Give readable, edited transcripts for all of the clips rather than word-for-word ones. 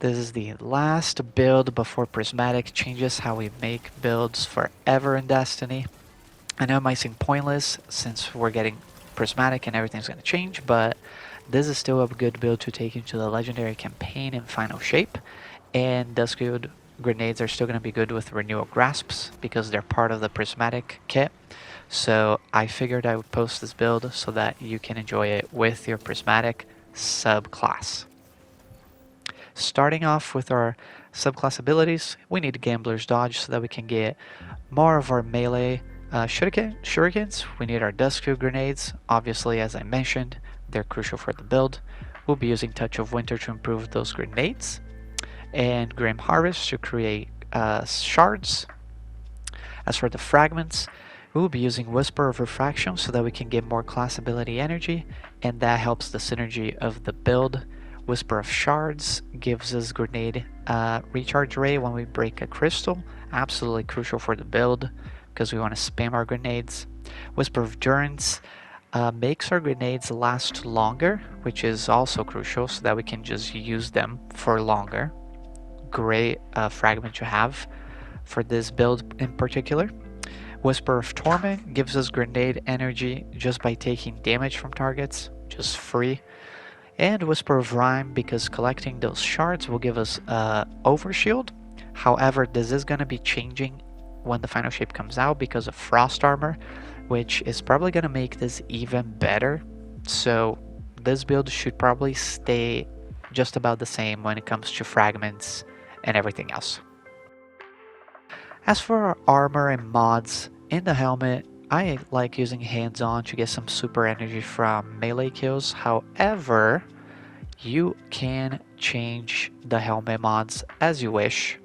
This is the last build before Prismatic changes how we make builds forever in Destiny. I know it might seem pointless since we're getting Prismatic and everything's going to change, but this is still a good build to take into the Legendary campaign in Final Shape. And Dusk grenades are still going to be good with Renewal Grasps because they're part of the Prismatic kit. So I figured I would post this build so that you can enjoy it with your Prismatic subclass. Starting off with our subclass abilities, we need Gambler's Dodge so that we can get more of our melee shurikens. We need our Dusk grenades. Obviously, as I mentioned, they're crucial for the build. We'll be using Touch of Winter to improve those grenades, and Grim Harvest to create shards. As for the fragments, we will be using Whisper of Refraction so that we can get more class ability energy, and that helps the synergy of the build. Whisper of Shards gives us grenade recharge ray when we break a crystal. Absolutely crucial for the build because we want to spam our grenades. Whisper of Durance makes our grenades last longer, which is also crucial so that we can just use them for longer. Great fragment to have for this build in particular. Whisper of Torment gives us grenade energy just by taking damage from targets, just free. And Whisper of Rhyme because collecting those shards will give us overshield. However, this is going to be changing when the final shape comes out because of Frost Armor, which is probably going to make this even better. So this build should probably stay just about the same when it comes to fragments and everything else. As for our armor and mods, in the helmet, I like using hands-on to get some super energy from melee kills. However, you can change the helmet mods as you wish.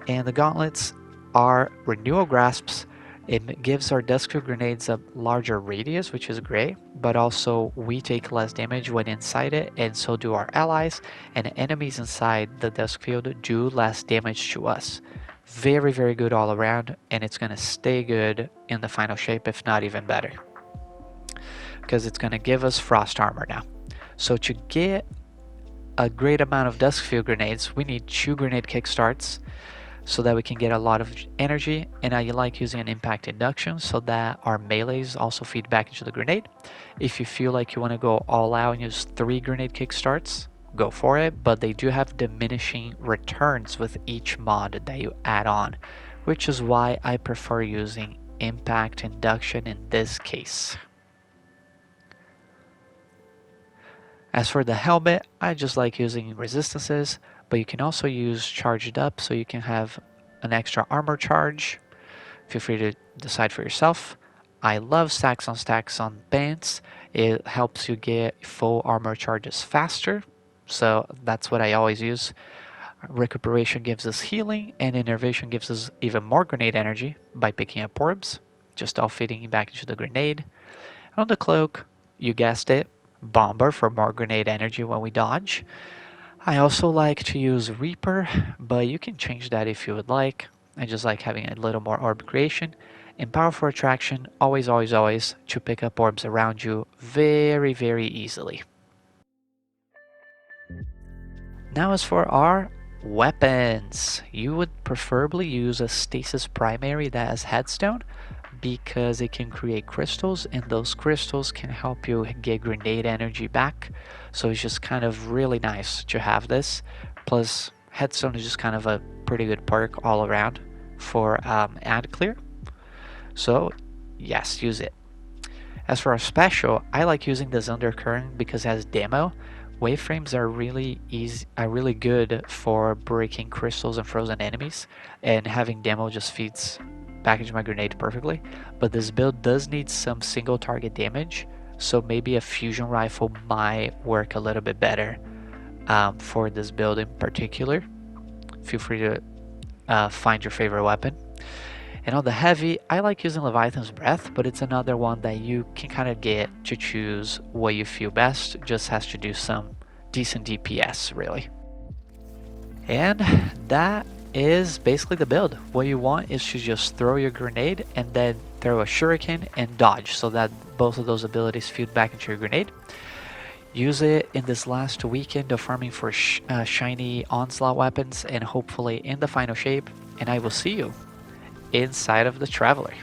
And the gauntlets are Renewal Grasps. It gives our Dusk grenades a larger radius, which is great, but also we take less damage when inside it, and so do our allies, and enemies inside the Dusk field do less damage to us. Very, very good all around, and it's going to stay good in the final shape, if not even better, because it's going to give us Frost Armor now. So to get a great amount of Dusk Field grenades, we need 2 grenade kickstarts so that we can get a lot of energy, and I like using an impact induction so that our melees also feed back into the grenade. If you feel like you want to go all out and use 3 grenade kickstarts, go for it, but they do have diminishing returns with each mod that you add on, which is why I prefer using impact induction in this case. As for the helmet, I just like using resistances, but you can also use charged up so you can have an extra armor charge. Feel free to decide for yourself. I love stacks on bands. It helps you get full armor charges faster. So that's what I always use. Recuperation gives us healing, and Innervation gives us even more grenade energy by picking up orbs, just all fitting back into the grenade. On the cloak, you guessed it, Bomber for more grenade energy when we dodge. I also like to use Reaper, but you can change that if you would like. I just like having a little more orb creation. And Powerful Attraction, always to pick up orbs around you very, very easily. Now as for our weapons, you would preferably use a Stasis primary that has Headstone because it can create crystals, and those crystals can help you get grenade energy back. So it's just kind of really nice to have this. Plus, Headstone is just kind of a pretty good perk all around for ad clear. So yes, use it. As for our special, I like using this Undercurrent because it has demo. Waveframes are really good for breaking crystals and frozen enemies, and having demo just feeds back into my grenade perfectly. But this build does need some single target damage, so maybe a fusion rifle might work a little bit better for this build in particular. Feel free to find your favorite weapon. And on the heavy, I like using Leviathan's Breath, but it's another one that you can kind of get to choose what you feel best. Just has to do some decent DPS, really. And that is basically the build. What you want is to just throw your grenade and then throw a shuriken and dodge so that both of those abilities feed back into your grenade. Use it in this last weekend of farming for shiny onslaught weapons and hopefully in the final shape. And I will see you inside of the Traveler.